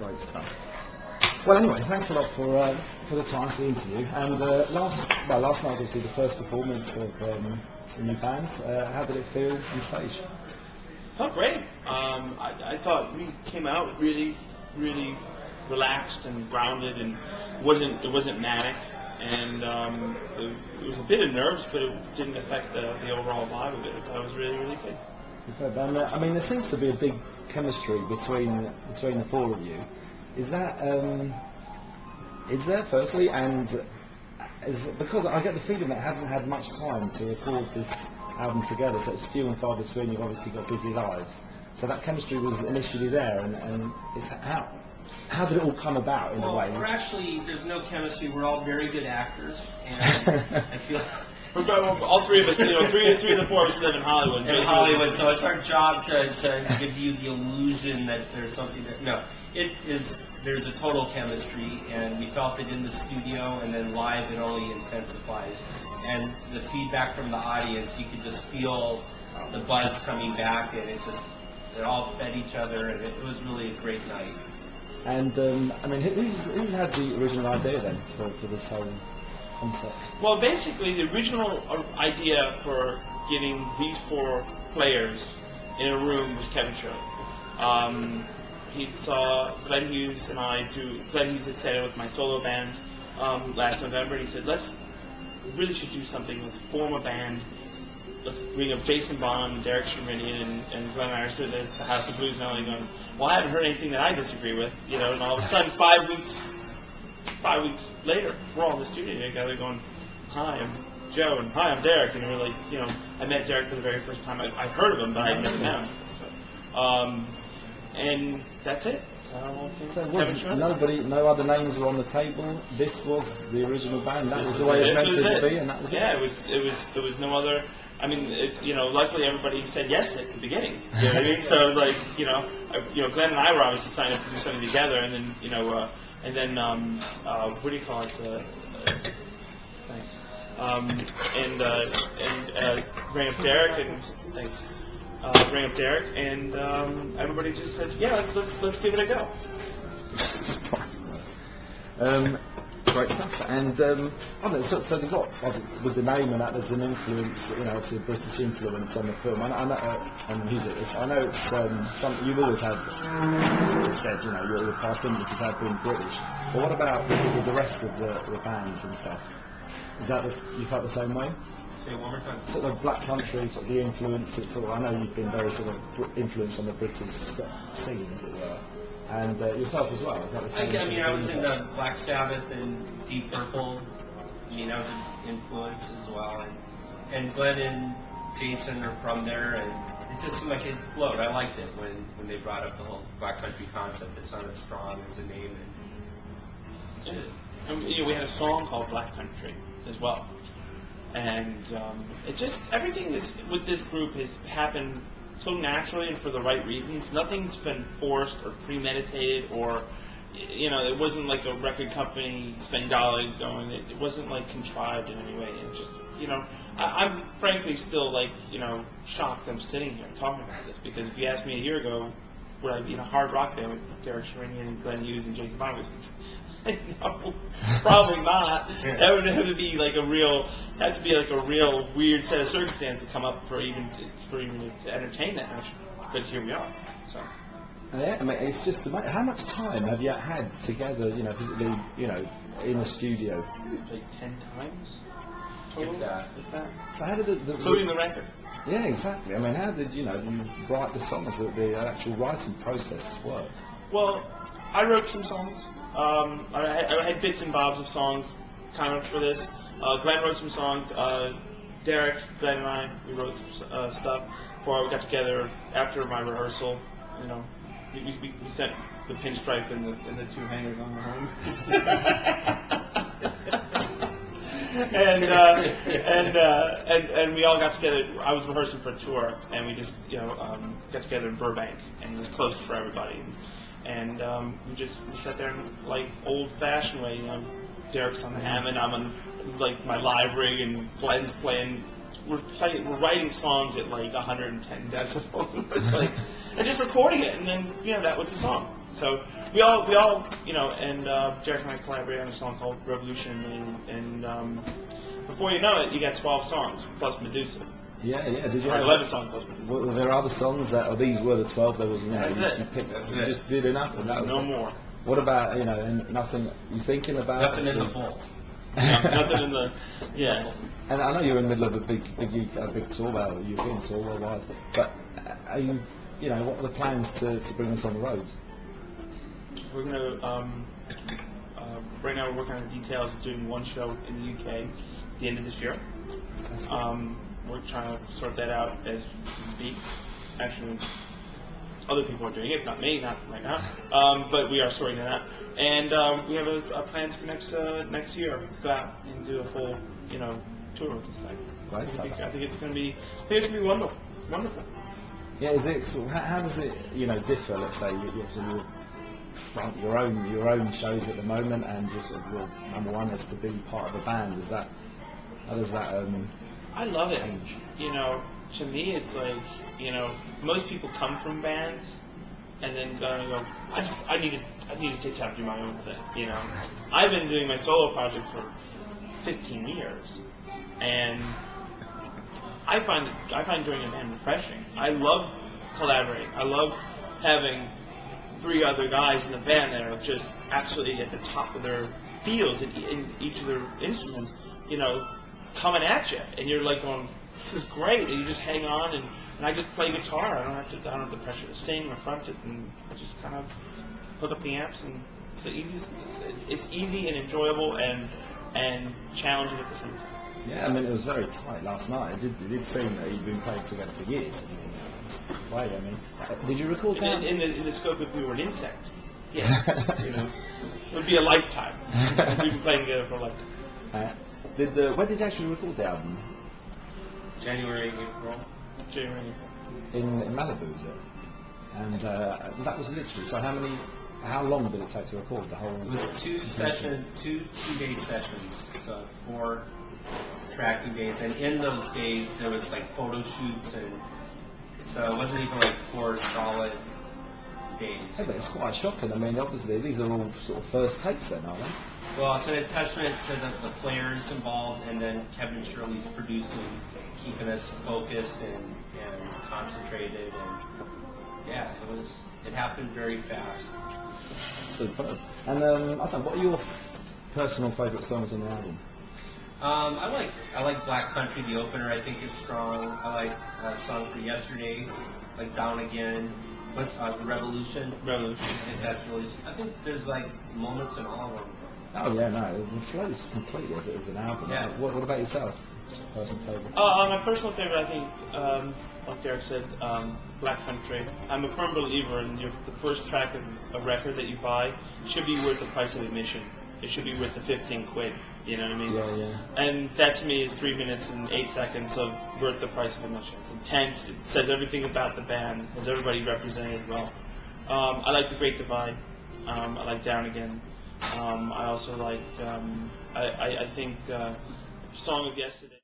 Great stuff. Well, anyway, thanks a lot for the time for the interview. And last night was obviously the first performance of the new band. How did it feel on stage? Felt great. I thought we came out really, really relaxed and grounded, and it wasn't manic. And it was a bit of nerves, but it didn't affect the overall vibe of it. I thought it was really, really good. Superb. And I mean, there seems to be a big chemistry between the four of you. Is there firstly, and because I get the feeling that you haven't had much time to record this album together, so it's few and far between. You've obviously got busy lives, so that chemistry was initially there, and it's how did it all come about in a way? We're actually, there's no chemistry. We're all very good actors, and I feel. All three of us, three of the four of us live in Hollywood. In Hollywood, so it's our job to give you the illusion that there's something that, no, it is, there's a total chemistry, and we felt it in the studio, and then live it only intensifies. And the feedback from the audience, you could just feel the buzz coming back, and it all fed each other, and it was really a great night. And, I mean, who had the original idea then for this whole concept? Well, basically, the original idea for getting these four players in a room was Kevin Shirley. He saw Glenn Hughes and I do. Glenn Hughes had said it with my solo band last November, and he said, we really should do something. Let's form a band. Let's bring up Jason Bonham and Derek Sherinian, and Glenn and I are sitting at the House of Blues and only going, well, I haven't heard anything that I disagree with, and all of a sudden, 5 weeks later, we're all in the studio together going, hi, I'm Joe, and hi, I'm Derek, and we're like, I met Derek for the very first time. I'd heard of him, but I'd never met him. So, and that's it. So no other names were on the table. This was the original band. That was the way it was meant to be, and that was it. Yeah, there was no other. I mean, luckily everybody said yes at the beginning. You know what I mean? So it was like, Glenn and I were obviously signed up to do something together, and then, what do you call it? Thanks. Bring up Derek, and thanks. Bring up Derek, and everybody just said, yeah, let's give it a go. Great stuff. And so they've got, with the name and that, there's an influence, it's a British influence on the film. I know on the music. I know it's something you've always had. It said, your past influences have been British. But what about with the rest of the band and stuff? Is that you felt the same way? Say it one more time. Sort of Black Country, sort of the influence. I know you've been very sort of influenced on the British scene, as it were. And yourself as well. Is that the same? I was in Black Sabbath and Deep Purple. I was an influence as well. And Glenn and Jason are from there, and it just seemed like it flowed. I liked it when they brought up the whole Black Country concept. It's not as strong as a name. And we had a song called Black Country as well. And it just, everything with this group has happened so naturally and for the right reasons. Nothing's been forced or premeditated, or it wasn't like a record company spending dollars going. It wasn't like contrived in any way. And just I'm frankly still shocked I'm sitting here talking about this, because if you asked me a year ago, would I be in a hard rock band with Derek Sherinian and Glenn Hughes and Jason Bonham? No, probably not. That would have to be like a real weird set of circumstances to come up for even to entertain that much. But here we are. So. Yeah, I mean, it's just how much time have you had together? Physically, in the studio. Like 10 times. Total. That. So how did including the record? Yeah, exactly. I mean, how did you write the songs? The actual writing process work? Well, I wrote some songs. I had bits and bobs of songs kind of for this. Glenn wrote some songs. Derek, Glenn, and I, we wrote some stuff before we got together after my rehearsal. We sent the pinstripe and the two hangers on the home. and we all got together. I was rehearsing for a tour, and we just got together in Burbank, and it was closed for everybody. And we sat there in like old-fashioned way. Derek's on the Hammond, I'm on like my live rig, and Glenn's playing. We're writing songs at like 110 decibels, and just recording it, and then that was the song. So we all, you know, and Jack and I collaborated on a song called Revolution, and before you know it, you got 12 songs plus Medusa. Yeah, yeah. Did you? Or 11 songs plus Medusa. Were there other songs that, or these were the 12? There was, you know, That's you, it. you picked, That's you it. just did enough, and that was No it. more. What about, you know, and nothing? You thinking about Nothing in the vault. Nothing in the, yeah. And I know you're in the middle of a big tour, European tour worldwide. But are you, you know, what are the plans to bring this on the road? We're gonna right now we're working on the details of doing one show in the UK at the end of this year. We're trying to sort that out as we speak. Actually, other people are doing it, not me, not right now. But we are sorting it out, and we have a plans for next year to go out and do a full, you know, tour with this thing. Great stuff. I think it's gonna be wonderful, wonderful. Yeah, is it? Sort of, how does it, you know, differ? Let's say you front your own shows at the moment, and just sort of your number one is to be part of a band. Is that, how does that? I love it. Change. You know, to me, it's like, you know, most people come from bands and then go, I need to take time to do my own thing. You know, I've been doing my solo project for 15 years, and I find joining a band refreshing. I love collaborating. I love having 3 other guys in the band that are just absolutely at the top of their fields in each of their instruments, you know, coming at you, and you're like going, this is great, and you just hang on, and I just play guitar. I don't have the pressure to sing or front it, and I just kind of hook up the amps, and it's easy and enjoyable and challenging at the same time. Yeah, I mean, it was very tight last night. It did seem that you'd been playing together for years. Right, I mean, did you record that? In the scope, if we were an insect, yeah, you know, it would be a lifetime. We've been playing together for a lifetime. When did you actually record the album? January, April. January. In Malibu, is it? And that was literally. So how long did it take to record the whole? It was two two-day sessions, so 4 tracking days, and in those days there was like photo shoots, and so it wasn't even like 4 solid days. Yeah, but it's quite shocking. I mean, obviously these are all sort of first takes then, aren't they? Well, it's a testament to the players involved, and then Kevin Shirley's producing, keeping us focused and concentrated, and yeah, it happened very fast. Superb. And I don't know, what are your personal favourite songs on the album? I like Black Country, the opener. I think is strong. I like a song for Yesterday, like Down Again. What's Revolution? Revolution. That's really. I think there's like moments in all of them. Oh yeah, no, it flows completely as an album. Yeah. What about yourself? Personal favourite? My personal favorite, I think, like Derek said, Black Country. I'm a firm believer in the first track of a record that you buy should be worth the price of admission. It should be worth the 15 quid. You know what I mean? Yeah, yeah. And that to me is 3 minutes and 8 seconds of worth the price of admission. It's intense. It says everything about the band. Has everybody represented well? I like The Great Divide. I like Down Again. I also like. I think Song of Yesterday.